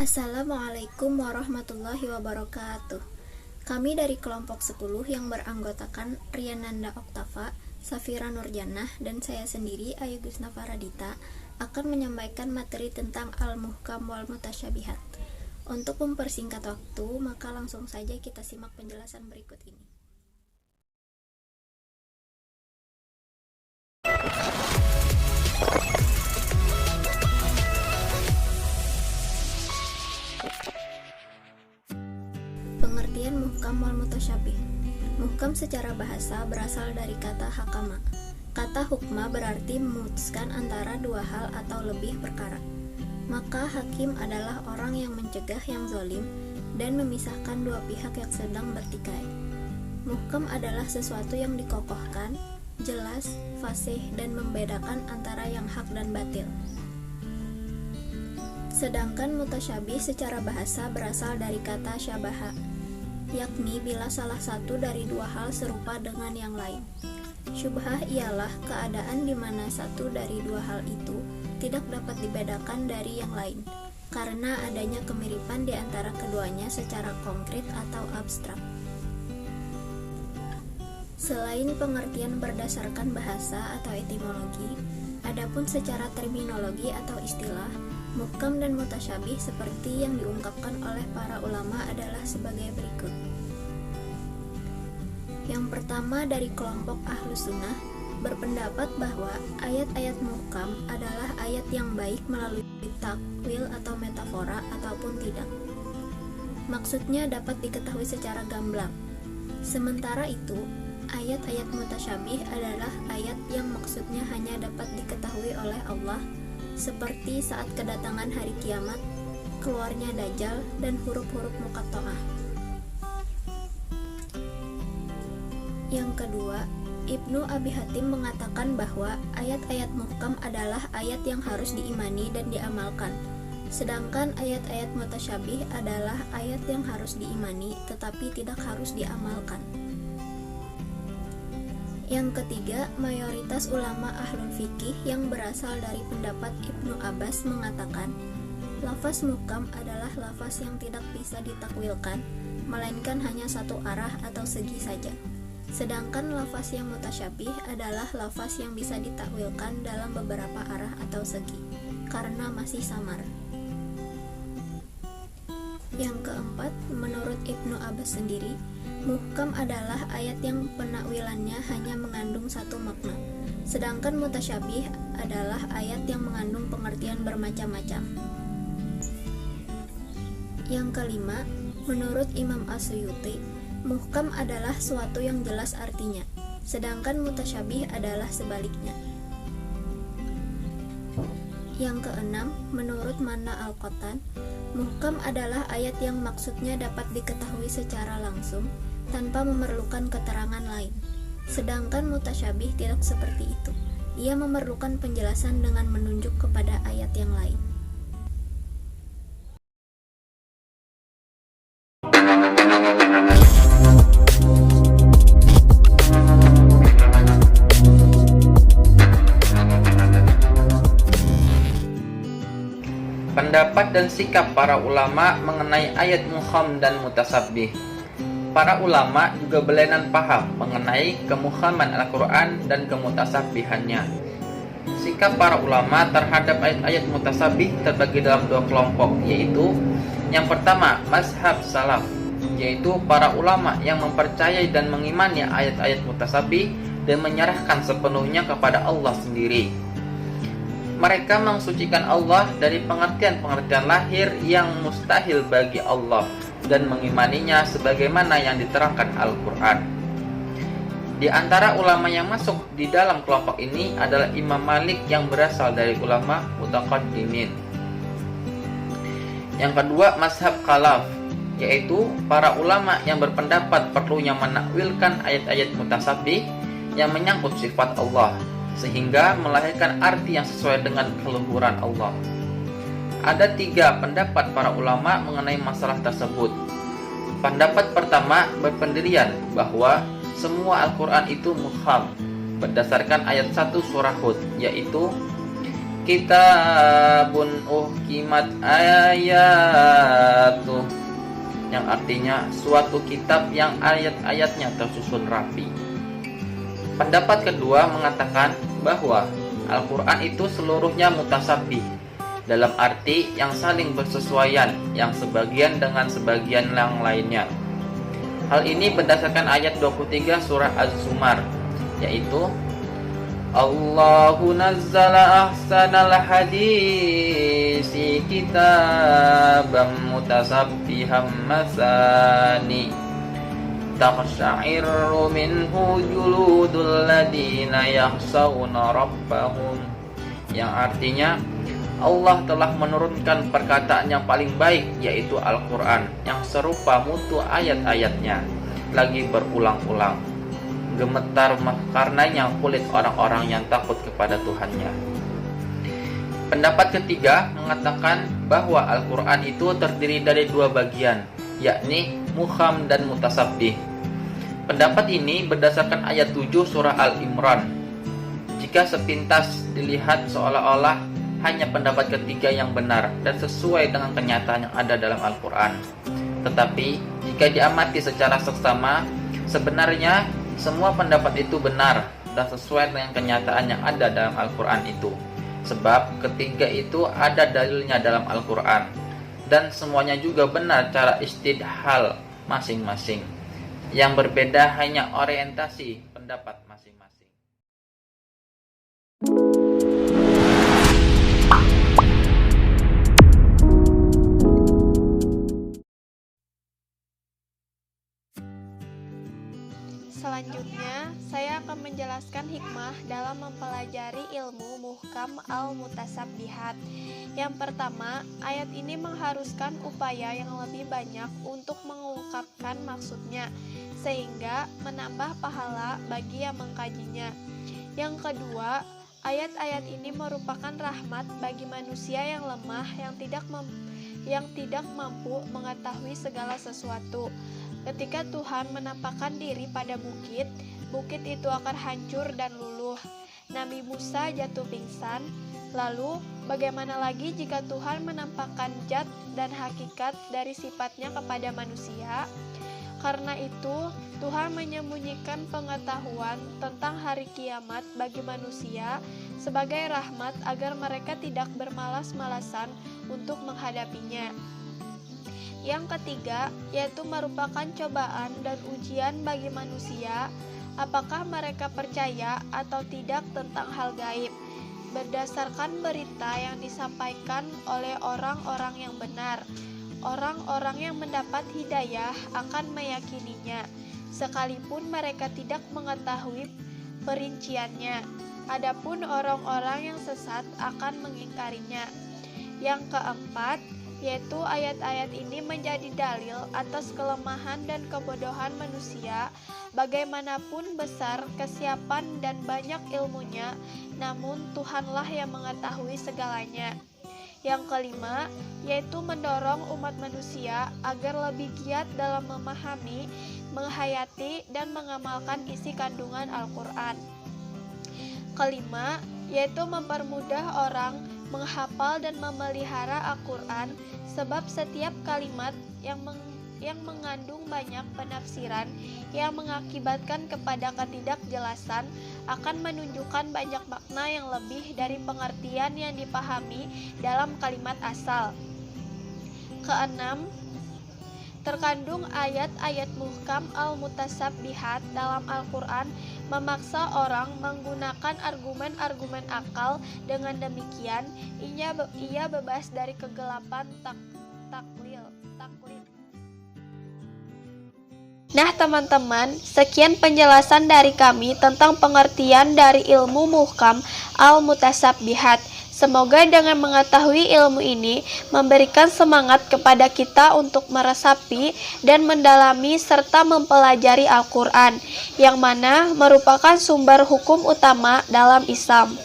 Assalamualaikum warahmatullahi wabarakatuh. Kami dari kelompok 10 yang beranggotakan Riananda Oktava, Safira Nurjannah, dan saya sendiri Ayu Gusna Faradita akan menyampaikan materi tentang Al-Muhkam wal Mutasyabihat. Untuk mempersingkat waktu, maka langsung saja kita simak penjelasan berikut ini. Pengertian muhkam wal mutasyabih. Muhkam secara bahasa berasal dari kata hakama. Kata hukma berarti memutuskan antara dua hal atau lebih perkara. Maka hakim adalah orang yang mencegah yang zalim dan memisahkan dua pihak yang sedang bertikai. Muhkam adalah sesuatu yang dikokohkan, jelas, fasih, dan membedakan antara yang hak dan batil. Sedangkan mutasyabih secara bahasa berasal dari kata syabaha, yakni bila salah satu dari dua hal serupa dengan yang lain. Syubhah ialah keadaan di mana satu dari dua hal itu tidak dapat dibedakan dari yang lain, karena adanya kemiripan di antara keduanya secara konkret atau abstrak. Selain pengertian berdasarkan bahasa atau etimologi, adapun secara terminologi atau istilah, muhkam dan mutasyabih seperti yang diungkapkan oleh para ulama adalah sebagai berikut. Yang pertama dari kelompok Ahlus Sunnah berpendapat bahwa ayat-ayat muhkam adalah ayat yang baik melalui takwil atau metafora ataupun tidak. Maksudnya dapat diketahui secara gamblang. Sementara itu, ayat-ayat mutasyabih adalah ayat yang maksudnya hanya dapat diketahui oleh Allah, seperti saat kedatangan hari kiamat, keluarnya Dajjal, dan huruf-huruf muqatta'ah. Yang kedua, Ibnu Abi Hatim mengatakan bahwa ayat-ayat muhkam adalah ayat yang harus diimani dan diamalkan, sedangkan ayat-ayat mutasyabih adalah ayat yang harus diimani tetapi tidak harus diamalkan. Yang ketiga, mayoritas ulama ahlul fikih yang berasal dari pendapat Ibnu Abbas mengatakan, lafaz muhkam adalah lafaz yang tidak bisa ditakwilkan, melainkan hanya satu arah atau segi saja. Sedangkan lafaz yang mutasyabih adalah lafaz yang bisa ditakwilkan dalam beberapa arah atau segi, karena masih samar. Yang keempat, menurut Ibnu Abbas sendiri, muhkam adalah ayat yang penakwilannya hanya mengandung satu makna, sedangkan mutasyabih adalah ayat yang mengandung pengertian bermacam-macam. Yang kelima, menurut Imam As-Suyuti, muhkam adalah suatu yang jelas artinya, sedangkan mutasyabih adalah sebaliknya. Yang keenam, menurut Manna Al-Qattan, muhkam adalah ayat yang maksudnya dapat diketahui secara langsung tanpa memerlukan keterangan lain. Sedangkan mutasyabih tidak seperti itu. Ia memerlukan penjelasan dengan menunjuk kepada ayat yang lain. Pendapat dan sikap para ulama mengenai ayat muhkam dan mutasyabih. Para ulama juga berlainan paham mengenai kemuhkaman Al-Quran dan kemutasyabihannya. Sikap para ulama terhadap ayat-ayat mutasyabih terbagi dalam dua kelompok, yaitu yang pertama, mazhab salaf, yaitu para ulama yang mempercayai dan mengimani ayat-ayat mutasyabih dan menyerahkan sepenuhnya kepada Allah sendiri. Mereka mensucikan Allah dari pengertian-pengertian lahir yang mustahil bagi Allah dan mengimaninya sebagaimana yang diterangkan Al-Quran. Di antara ulama yang masuk di dalam kelompok ini adalah Imam Malik yang berasal dari ulama mutaqaddimin. Yang kedua, mazhab khalaf, yaitu para ulama yang berpendapat perlunya menakwilkan ayat-ayat mutasyabih yang menyangkut sifat Allah, sehingga melahirkan arti yang sesuai dengan keluhuran Allah. Ada tiga pendapat para ulama mengenai masalah tersebut. Pendapat pertama berpendirian bahwa semua Al-Quran itu muhkam berdasarkan ayat 1 surah Hud, yaitu kitabun uhkimat ayatuh, yang artinya suatu kitab yang ayat-ayatnya tersusun rapi. Pendapat kedua mengatakan bahwa Al-Quran itu seluruhnya mutasabbih, dalam arti yang saling bersesuaian, yang sebagian dengan sebagian yang lainnya. Hal ini berdasarkan ayat 23 surah Az-Zumar, yaitu Allahu nazzala ahsanal hadisi kitabam mutasabbiham masani taqsya'irru minhu juludul ladina yakhshawna rabbahum, yang artinya Allah telah menurunkan perkataan yang paling baik, yaitu Al-Quran, yang serupa mutu ayat-ayatnya lagi berulang-ulang. Gemetar karenanya kulit orang-orang yang takut kepada Tuhannya. Pendapat ketiga mengatakan bahwa Al-Quran itu terdiri dari dua bagian, yakni muhkam dan mutasabbih. Pendapat ini berdasarkan ayat 7 surah Al-Imran. Jika sepintas dilihat seolah-olah hanya pendapat ketiga yang benar dan sesuai dengan kenyataan yang ada dalam Al-Quran. Tetapi jika diamati secara seksama, sebenarnya semua pendapat itu benar dan sesuai dengan kenyataan yang ada dalam Al-Quran itu. Sebab ketiga itu ada dalilnya dalam Al-Quran, dan semuanya juga benar cara istidhal masing-masing. Yang berbeda hanya orientasi pendapat masing-masing. Selanjutnya, saya akan menjelaskan hikmah dalam mempelajari ilmu muhkam al-mutasabbihat. Yang pertama, ayat ini mengharuskan upaya yang lebih banyak untuk mengungkapkan maksudnya, sehingga menambah pahala bagi yang mengkajinya. Yang kedua, ayat-ayat ini merupakan rahmat bagi manusia yang lemah yang tidak mampu mengetahui segala sesuatu. Ketika Tuhan menampakkan diri pada bukit, bukit itu akan hancur dan luluh. Nabi Musa jatuh pingsan. Lalu, bagaimana lagi jika Tuhan menampakkan zat dan hakikat dari sifatnya kepada manusia? Karena itu, Tuhan menyembunyikan pengetahuan tentang hari kiamat bagi manusia sebagai rahmat agar mereka tidak bermalas-malasan untuk menghadapinya. Yang ketiga, yaitu merupakan cobaan dan ujian bagi manusia, apakah mereka percaya atau tidak tentang hal gaib, berdasarkan berita yang disampaikan oleh orang-orang yang benar. Orang-orang yang mendapat hidayah akan meyakininya, sekalipun mereka tidak mengetahui perinciannya. Adapun orang-orang yang sesat akan mengingkarinya. Yang keempat, yaitu ayat-ayat ini menjadi dalil atas kelemahan dan kebodohan manusia. Bagaimanapun besar kesiapan dan banyak ilmunya, namun Tuhanlah yang mengetahui segalanya. Yang kelima, yaitu mendorong umat manusia agar lebih giat dalam memahami, menghayati, dan mengamalkan isi kandungan Al-Quran. Kelima, yaitu mempermudah orang menghafal dan memelihara Al-Quran, sebab setiap kalimat yang mengandung banyak penafsiran yang mengakibatkan kepada ketidakjelasan akan menunjukkan banyak makna yang lebih dari pengertian yang dipahami dalam kalimat asal. Keenam, terkandung ayat-ayat muhkam al-mutasabbihat dalam Al-Quran memaksa orang menggunakan argumen-argumen akal. Dengan demikian, ia bebas dari kegelapan taklid. Nah teman-teman, sekian penjelasan dari kami tentang pengertian dari ilmu muhkam al-mutasabbihat. Semoga dengan mengetahui ilmu ini memberikan semangat kepada kita untuk meresapi dan mendalami serta mempelajari Al-Quran, yang mana merupakan sumber hukum utama dalam Islam.